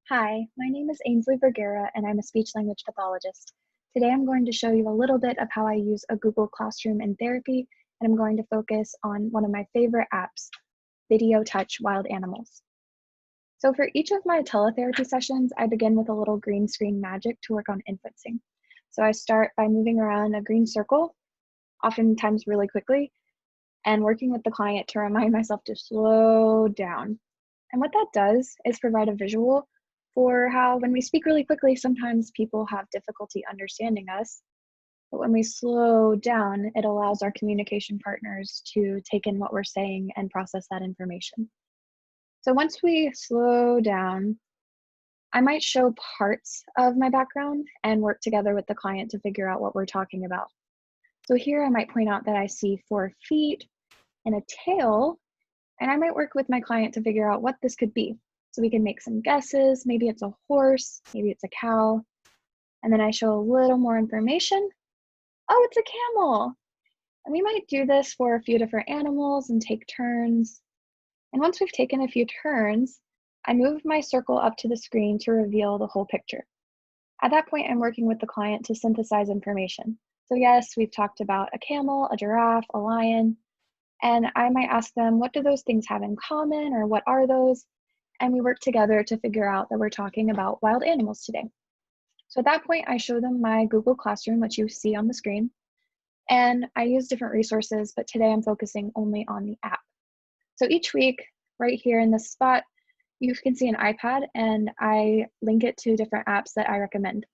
Hi, my name is Ainsley Vergara, and I'm a speech language pathologist. Today I'm going to show you a little bit of how I use a Google Classroom in therapy, and I'm going to focus on one of my favorite apps, Video Touch Wild Animals. So for each of my teletherapy sessions, I begin with a little green screen magic to work on inferencing. So I start by moving around a green circle, oftentimes really quickly, and working with the client to remind myself to slow down. And what that does is provide a visual for how when we speak really quickly, sometimes people have difficulty understanding us. But when we slow down, it allows our communication partners to take in what we're saying and process that information. So once we slow down, I might show parts of my background and work together with the client to figure out what we're talking about. So here I might point out that I see 4 feet and a tail, and I might work with my client to figure out what this could be. So we can make some guesses. Maybe it's a horse, maybe it's a cow. And then I show a little more information. Oh, it's a camel. And we might do this for a few different animals and take turns. And once we've taken a few turns, I move my circle up to the screen to reveal the whole picture. At that point, I'm working with the client to synthesize information. So yes, we've talked about a camel, a giraffe, a lion, and I might ask them, what do those things have in common, or what are those? And we work together to figure out that we're talking about wild animals today. So at that point, I show them my Google Classroom, which you see on the screen, and I use different resources, but today I'm focusing only on the app. So each week, right here in this spot, you can see an iPad, and I link it to different apps that I recommend.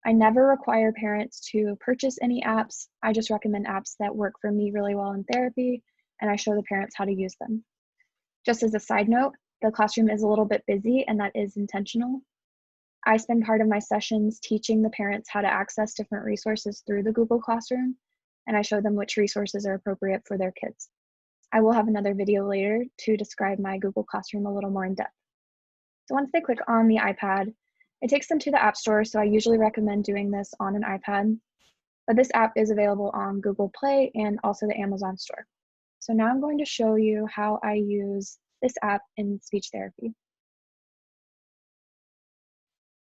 I never require parents to purchase any apps. I just recommend apps that work for me really well in therapy, and I show the parents how to use them. Just as a side note, the classroom is a little bit busy, and that is intentional. I spend part of my sessions teaching the parents how to access different resources through the Google Classroom, and I show them which resources are appropriate for their kids. I will have another video later to describe my Google Classroom a little more in depth. So once they click on the iPad, it takes them to the App Store, so I usually recommend doing this on an iPad. But this app is available on Google Play and also the Amazon store. So now I'm going to show you how I use this app in speech therapy.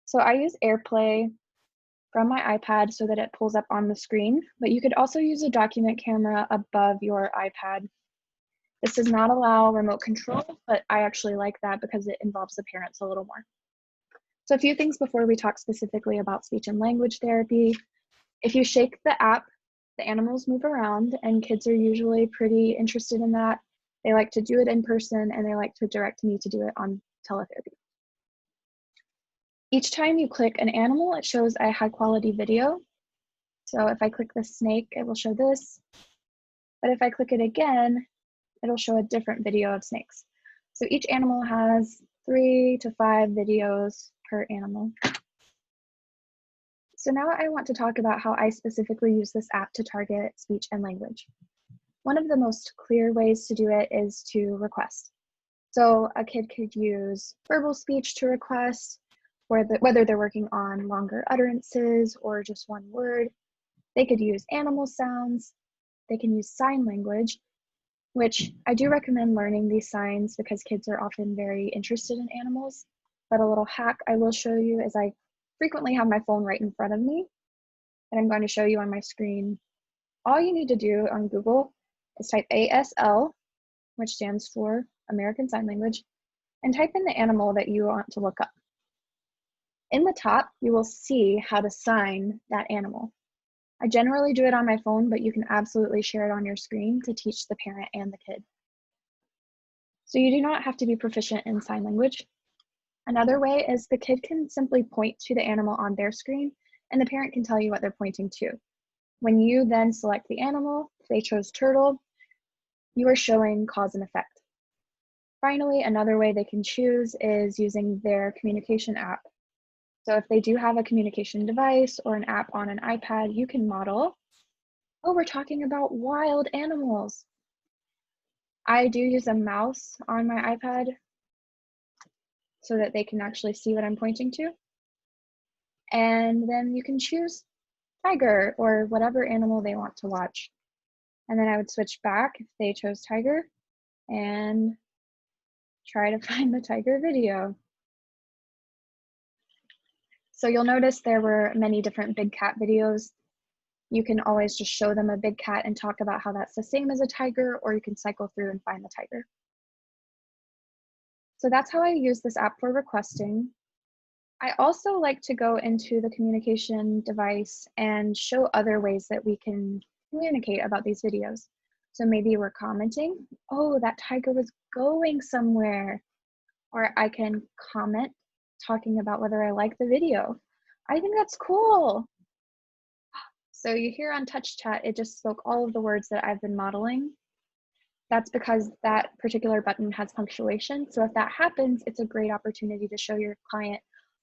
So I use AirPlay from my iPad so that it pulls up on the screen, but you could also use a document camera above your iPad. This does not allow remote control, but I actually like that because it involves the parents a little more. So a few things before we talk specifically about speech and language therapy. If you shake the app, the animals move around, and kids are usually pretty interested in that. They like to do it in person, and they like to direct me to do it on teletherapy. Each time you click an animal, it shows a high quality video. So if I click the snake, it will show this. But if I click it again, it'll show a different video of snakes. So each animal has 3 to 5 videos per animal. So now I want to talk about how I specifically use this app to target speech and language. One of the most clear ways to do it is to request. So a kid could use verbal speech to request, whether they're working on longer utterances or just one word. They could use animal sounds. They can use sign language, which I do recommend learning these signs because kids are often very interested in animals. But a little hack I will show you is I frequently have my phone right in front of me, and I'm going to show you on my screen. All you need to do on Google is type ASL, which stands for American Sign Language, and type in the animal that you want to look up. In the top, you will see how to sign that animal. I generally do it on my phone, but you can absolutely share it on your screen to teach the parent and the kid. So you do not have to be proficient in sign language. Another way is the kid can simply point to the animal on their screen, and the parent can tell you what they're pointing to. When you then select the animal, if they chose turtle, you are showing cause and effect. Finally, another way they can choose is using their communication app. So if they do have a communication device or an app on an iPad, you can model, oh, we're talking about wild animals. I do use a mouse on my iPad so that they can actually see what I'm pointing to. And then you can choose tiger or whatever animal they want to watch. And then I would switch back if they chose tiger and try to find the tiger video. So you'll notice there were many different big cat videos. You can always just show them a big cat and talk about how that's the same as a tiger, or you can cycle through and find the tiger. So that's how I use this app for requesting. I also like to go into the communication device and show other ways that we can communicate about these videos. So maybe we're commenting, oh, that tiger was going somewhere. Or I can comment talking about whether I like the video. I think that's cool. So you hear on Touch Chat, it just spoke all of the words that I've been modeling. That's because that particular button has punctuation. So if that happens, it's a great opportunity to show your client,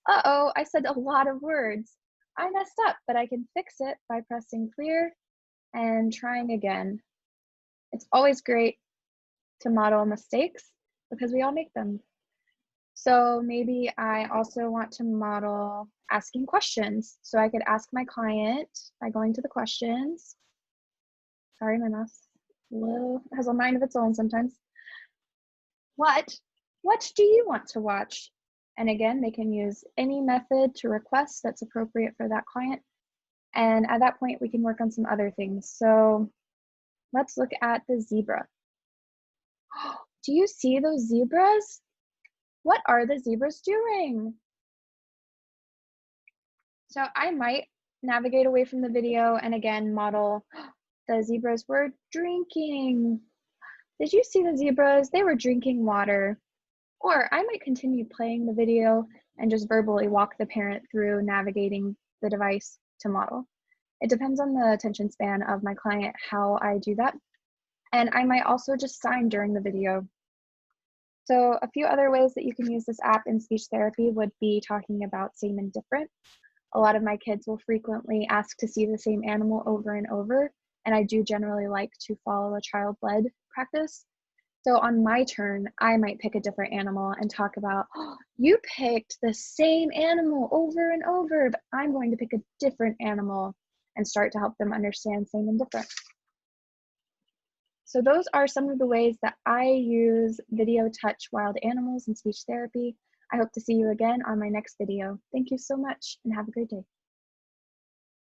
uh-oh, I said a lot of words. I messed up, but I can fix it by pressing clear and trying again. It's always great to model mistakes because we all make them. So maybe I also want to model asking questions. So I could ask my client by going to the questions. Sorry, my mouse has a mind of its own sometimes. What do you want to watch? And again, they can use any method to request that's appropriate for that client. And at that point, we can work on some other things. So let's look at the zebra. Do you see those zebras? What are the zebras doing? So I might navigate away from the video and again model the zebras were drinking. Did you see the zebras? They were drinking water. Or I might continue playing the video and just verbally walk the parent through navigating the device to model. It depends on the attention span of my client how I do that. And I might also just sign during the video. So a few other ways that you can use this app in speech therapy would be talking about same and different. A lot of my kids will frequently ask to see the same animal over and over, and I do generally like to follow a child-led practice. So on my turn, I might pick a different animal and talk about, oh, you picked the same animal over and over, but I'm going to pick a different animal and start to help them understand same and different. So those are some of the ways that I use Video Touch Wild Animals in speech therapy. I hope to see you again on my next video. Thank you so much and have a great day.